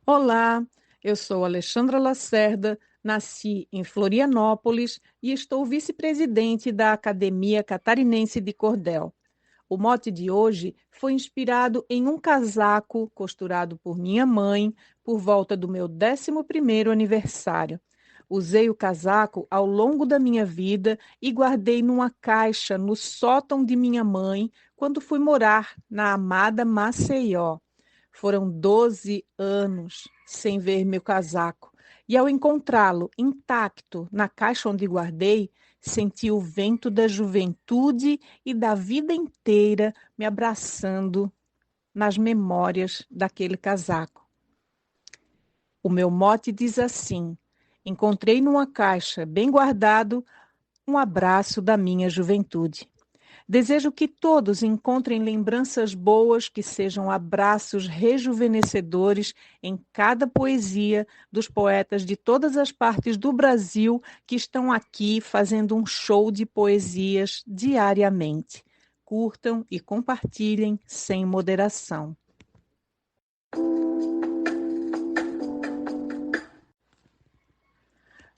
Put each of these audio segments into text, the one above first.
Olá, eu sou Alexandra Lacerda, nasci em Florianópolis e estou vice-presidente da Academia Catarinense de Cordel. O mote de hoje foi inspirado em um casaco costurado por minha mãe por volta do meu 11º aniversário. Usei o casaco ao longo da minha vida e guardei numa caixa no sótão de minha mãe quando fui morar na amada Maceió. Foram 12 anos sem ver meu casaco. E ao encontrá-lo intacto na caixa onde guardei, senti o vento da juventude e da vida inteira me abraçando nas memórias daquele casaco. O meu mote diz assim: encontrei numa caixa bem guardado um abraço da minha juventude. Desejo que todos encontrem lembranças boas que sejam abraços rejuvenescedores em cada poesia dos poetas de todas as partes do Brasil que estão aqui fazendo um show de poesias diariamente. Curtam e compartilhem sem moderação.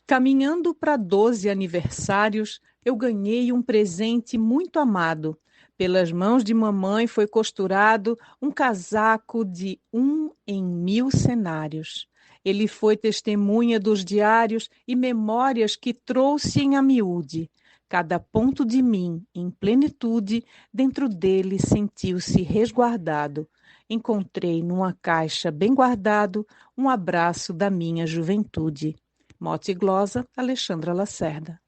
Caminhando para 12 aniversários, eu ganhei um presente muito amado. Pelas mãos de mamãe foi costurado um casaco de 1 em 1000 cenários. Ele foi testemunha dos diários e memórias que trouxe em amiúde. Cada ponto de mim, em plenitude, dentro dele sentiu-se resguardado. Encontrei numa caixa bem guardado um abraço da minha juventude. Mote e glosa, Alexandra Lacerda.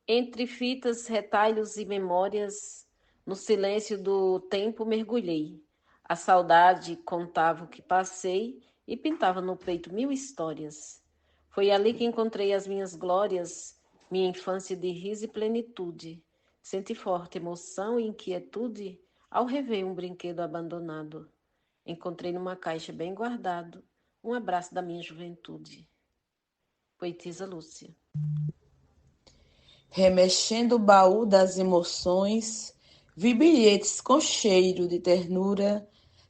Entre fitas, retalhos e memórias, no silêncio do tempo mergulhei. A saudade contava o que passei e pintava no peito mil histórias. Foi ali que encontrei as minhas glórias, minha infância de riso e plenitude. Senti forte emoção e inquietude ao rever um brinquedo abandonado. Encontrei numa caixa bem guardado um abraço da minha juventude. Poetisa Lúcia. Remexendo o baú das emoções, vi bilhetes com cheiro de ternura,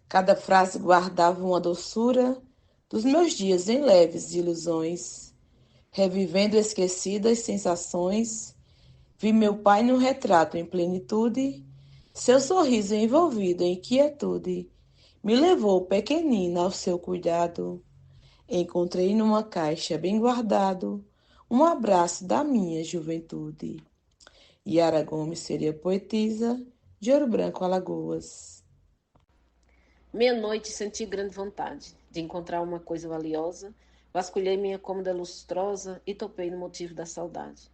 cada frase guardava uma doçura dos meus dias em leves ilusões. Revivendo esquecidas sensações, vi meu pai no retrato em plenitude, seu sorriso envolvido em quietude, me levou pequenina ao seu cuidado. Encontrei numa caixa bem guardado um abraço da minha juventude. Yara Gomes seria poetisa, de Ouro Branco, Alagoas. Meia-noite senti grande vontade de encontrar uma coisa valiosa, vasculhei minha cômoda lustrosa e topei no motivo da saudade.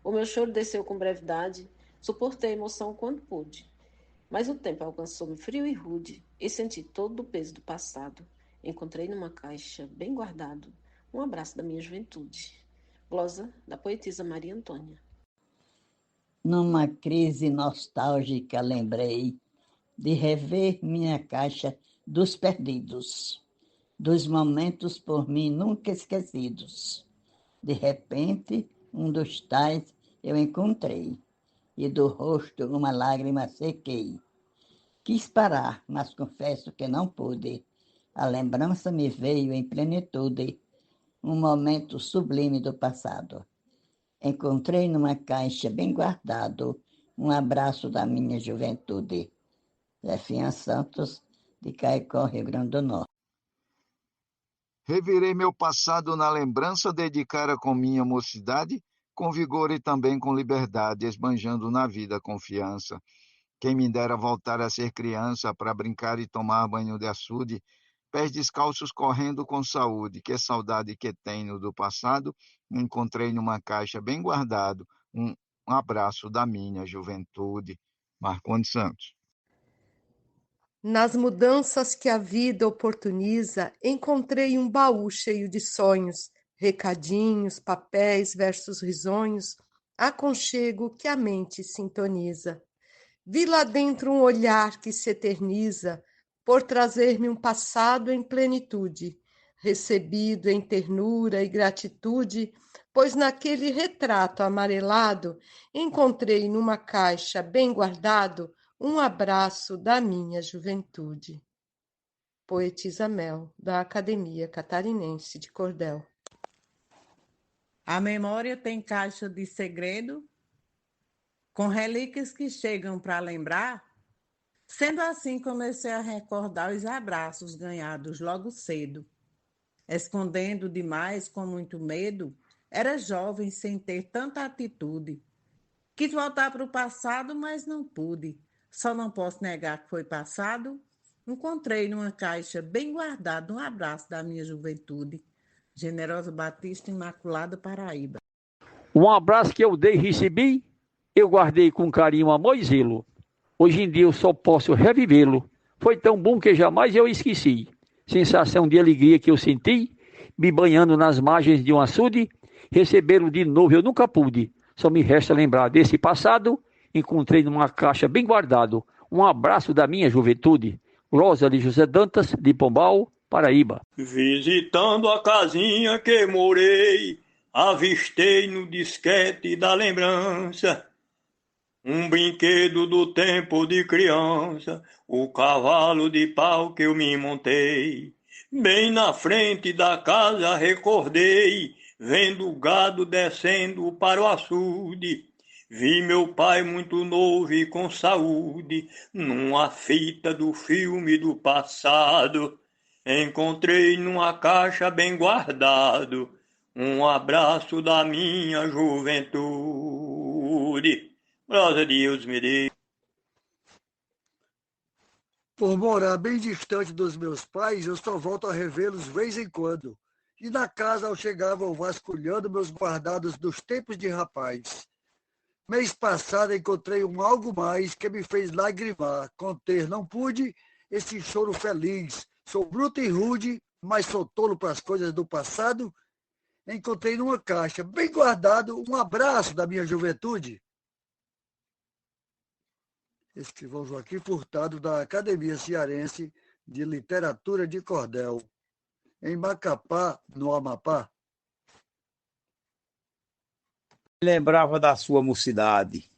O meu choro desceu com brevidade, suportei a emoção quando pude, mas o tempo alcançou-me frio e rude e senti todo o peso do passado. Encontrei numa caixa, bem guardado, um abraço da minha juventude. Glosa da poetisa Maria Antônia. Numa crise nostálgica, lembrei de rever minha caixa dos perdidos, dos momentos por mim nunca esquecidos. De repente, um dos tais eu encontrei, e do rosto uma lágrima sequei. Quis parar, mas confesso que não pude. A lembrança me veio em plenitude, um momento sublime do passado. Encontrei numa caixa bem guardado um abraço da minha juventude. Zefinha Santos, de Caicó, Rio Grande do Norte. Revirei meu passado na lembrança, dedicara com minha mocidade, com vigor e também com liberdade, esbanjando na vida confiança. Quem me dera voltar a ser criança para brincar e tomar banho de açude, pés descalços correndo com saúde. Que saudade que tenho do passado, encontrei numa caixa bem guardado um abraço da minha juventude. Marcondes Santos. Nas mudanças que a vida oportuniza, encontrei um baú cheio de sonhos, recadinhos, papéis, versos risonhos, aconchego que a mente sintoniza. Vi lá dentro um olhar que se eterniza, por trazer-me um passado em plenitude, recebido em ternura e gratitude, pois naquele retrato amarelado encontrei numa caixa bem guardado um abraço da minha juventude. Poetisa Mel, da Academia Catarinense de Cordel. A memória tem caixa de segredo, com relíquias que chegam para lembrar. Sendo assim, comecei a recordar os abraços ganhados logo cedo. Escondendo demais, com muito medo, era jovem sem ter tanta atitude. Quis voltar para o passado, mas não pude. Só não posso negar que foi passado. Encontrei numa caixa bem guardada um abraço da minha juventude. Generosa Batista, Imaculada, Paraíba. Um abraço que eu dei e recebi, eu guardei com carinho, amor e zelo. Hoje em dia eu só posso revivê-lo. Foi tão bom que jamais eu esqueci. Sensação de alegria que eu senti, me banhando nas margens de um açude. Recebê-lo de novo eu nunca pude. Só me resta lembrar desse passado. Encontrei numa caixa bem guardado um abraço da minha juventude. Rosa de José Dantas, de Pombal, Paraíba. Visitando a casinha que morei, avistei no disquete da lembrança um brinquedo do tempo de criança, o cavalo de pau que eu me montei. Bem na frente da casa recordei, vendo o gado descendo para o açude. Vi meu pai muito novo e com saúde, numa fita do filme do passado. Encontrei numa caixa bem guardado, um abraço da minha juventude. Graças a Deus me dê. Por morar bem distante dos meus pais, eu só volto a revê-los de vez em quando. E na casa eu chegava vasculhando meus guardados dos tempos de rapaz. Mês passado encontrei um algo mais que me fez lagrimar. Conter não pude esse choro feliz. Sou bruto e rude, mas sou tolo para as coisas do passado. Encontrei numa caixa, bem guardado, um abraço da minha juventude. Escrivão Joaquim Furtado, da Academia Cearense de Literatura de Cordel, em Macapá, no Amapá. Lembrava da sua mocidade,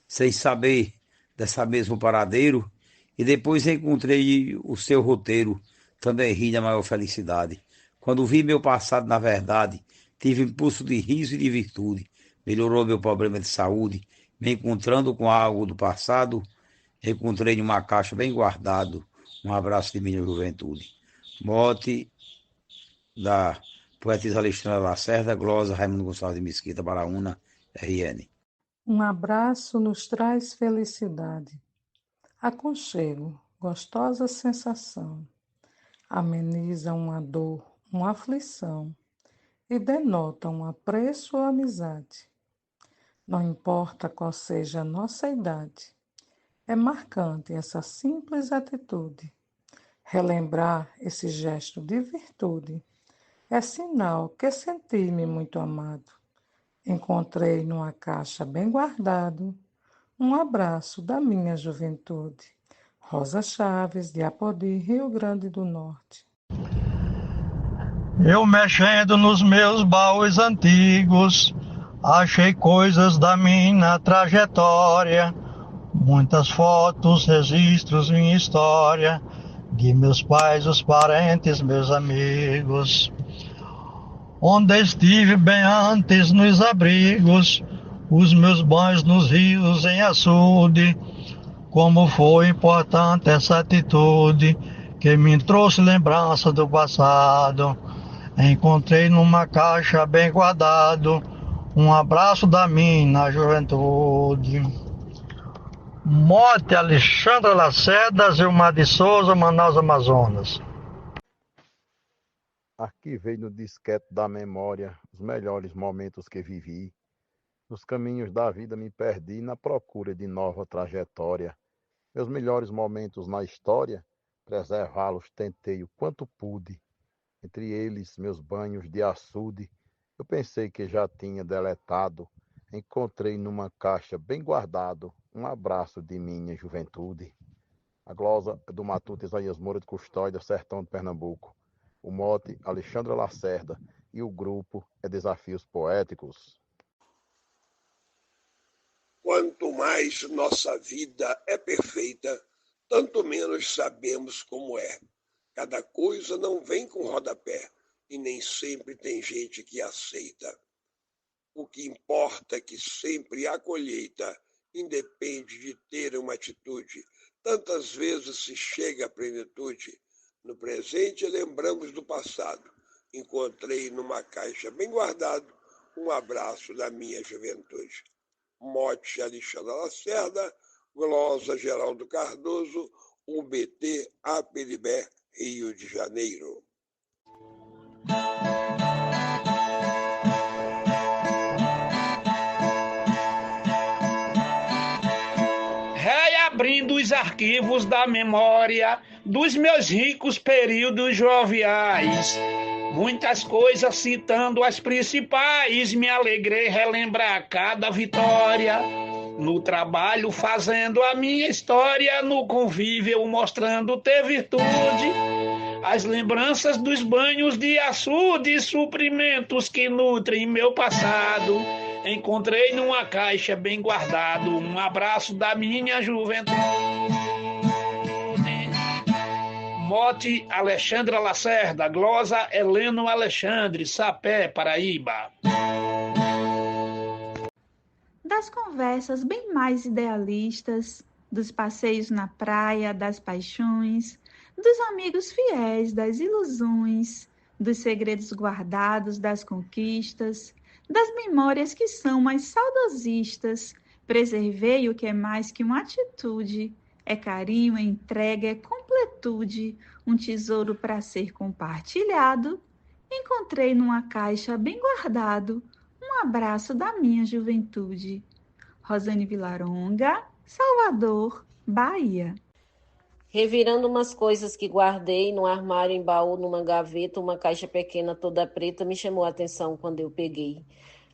sem saber dessa mesmo paradeiro, e depois encontrei o seu roteiro, também ri da maior felicidade. Quando vi meu passado, na verdade, tive impulso de riso e de virtude, melhorou meu problema de saúde, me encontrando com algo do passado, encontrei em uma caixa bem guardado, um abraço de minha juventude. Mote da poetisa Alexandra Lacerda, glosa Raimundo Gonçalves de Mesquita, Baraúna, RN. Um abraço nos traz felicidade, aconchego, gostosa sensação, ameniza uma dor, uma aflição e denota um apreço ou amizade. Não importa qual seja a nossa idade, é marcante essa simples atitude. Relembrar esse gesto de virtude é sinal que senti-me muito amado. Encontrei numa caixa bem guardado um abraço da minha juventude. Rosa Chaves, de Apodi, Rio Grande do Norte. Eu mexendo nos meus baús antigos, achei coisas da minha trajetória. Muitas fotos, registros, minha história, de meus pais, os parentes, meus amigos. Onde estive bem antes nos abrigos, os meus banhos nos rios em açude. Como foi importante essa atitude, que me trouxe lembrança do passado. Encontrei numa caixa bem guardado, um abraço da minha juventude. Mote Alexandra Lacerda, Gilmar de Souza, Manaus, Amazonas. Arquivei no disquete da memória os melhores momentos que vivi. Nos caminhos da vida me perdi na procura de nova trajetória. Meus melhores momentos na história, preservá-los tentei o quanto pude. Entre eles, meus banhos de açude, eu pensei que já tinha deletado. Encontrei numa caixa bem guardado um abraço de minha juventude. A glosa é do Matuto Isaías Moura de Custódia, Sertão de Pernambuco. O mote, Alexandra Lacerda, e o grupo é Desafios Poéticos. Quanto mais nossa vida é perfeita, tanto menos sabemos como é. Cada coisa não vem com rodapé e nem sempre tem gente que aceita. O que importa é que sempre há colheita, independe de ter uma atitude. Tantas vezes se chega à plenitude. No presente lembramos do passado. Encontrei numa caixa bem guardado um abraço da minha juventude. Mote Alexandre Lacerda, glosa Geraldo Cardoso, UBT, Aperibé, Rio de Janeiro. Reabrindo os arquivos da memória dos meus ricos períodos joviais. Muitas coisas citando as principais, me alegrei relembrar cada vitória. No trabalho fazendo a minha história, no convívio mostrando ter virtude. As lembranças dos banhos de açude, suprimentos que nutrem meu passado. Encontrei numa caixa bem guardado um abraço da minha juventude. Mote Alexandra Lacerda, glosa Heleno Alexandre, Sapé, Paraíba. Das conversas bem mais idealistas, dos passeios na praia, das paixões, dos amigos fiéis, das ilusões, dos segredos guardados, das conquistas, das memórias que são mais saudosistas, preservei o que é mais que uma atitude, é carinho, é entrega, é completude, um tesouro para ser compartilhado, encontrei numa caixa bem guardado, um abraço da minha juventude. Rosane Vilaronga, Salvador, Bahia. Revirando umas coisas que guardei num armário, em baú, numa gaveta, uma caixa pequena toda preta, me chamou a atenção quando eu peguei.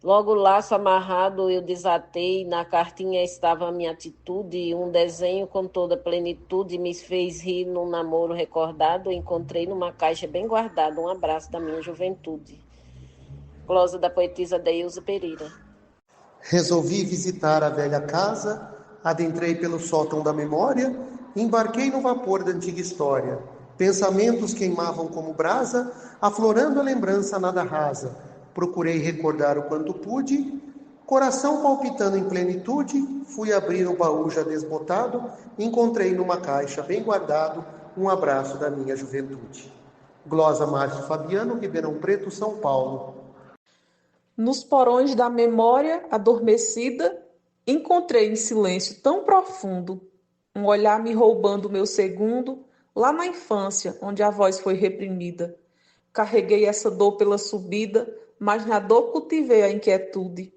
Logo o laço amarrado eu desatei, na cartinha estava a minha atitude, um desenho com toda plenitude me fez rir num namoro recordado, encontrei numa caixa bem guardada um abraço da minha juventude. Glosa da poetisa Deilza Pereira. Resolvi visitar a velha casa, adentrei pelo sótão da memória, embarquei no vapor da antiga história. Pensamentos queimavam como brasa, aflorando a lembrança nada rasa. Procurei recordar o quanto pude, coração palpitando em plenitude, fui abrir o baú já desbotado, encontrei numa caixa bem guardado um abraço da minha juventude. Glosa Márcio Fabiano, Ribeirão Preto, São Paulo. Nos porões da memória adormecida, encontrei em silêncio tão profundo um olhar me roubando meu segundo, lá na infância, onde a voz foi reprimida. Carreguei essa dor pela subida, mas na dor cultivei a inquietude.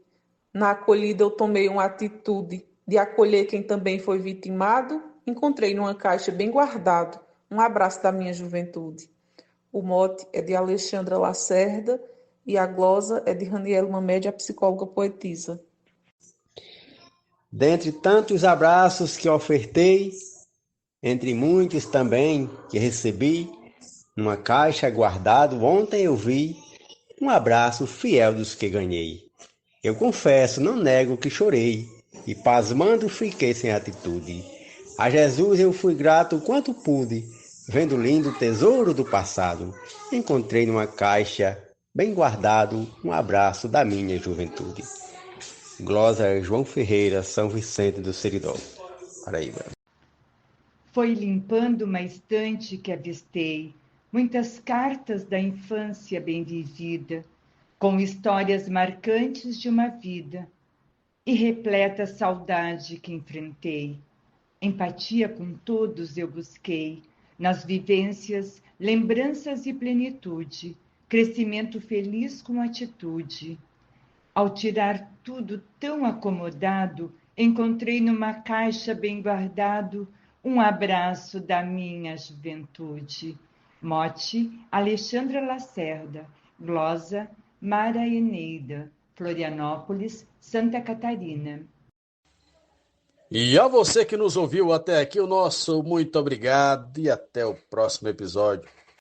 Na acolhida eu tomei uma atitude de acolher quem também foi vitimado. Encontrei numa caixa bem guardado um abraço da minha juventude. O mote é de Alexandra Lacerda e a glosa é de Raniela Mamed, a psicóloga poetisa. Dentre tantos abraços que ofertei, entre muitos também que recebi, numa caixa guardado ontem eu vi um abraço fiel dos que ganhei. Eu confesso, não nego que chorei, e pasmando fiquei sem atitude. A Jesus eu fui grato o quanto pude, vendo o lindo tesouro do passado. Encontrei numa caixa, bem guardado, um abraço da minha juventude. Glosa João Ferreira, São Vicente do Seridó, Paraíba. Foi limpando uma estante que avistei muitas cartas da infância bem vivida, com histórias marcantes de uma vida, e repleta saudade que enfrentei. Empatia com todos eu busquei, nas vivências, lembranças e plenitude, crescimento feliz com atitude. Ao tirar tudo tão acomodado, encontrei numa caixa bem guardado um abraço da minha juventude. Mote Alexandra Lacerda, glosa Mara Eneida, Florianópolis, Santa Catarina. E a você que nos ouviu até aqui, o nosso muito obrigado e até o próximo episódio.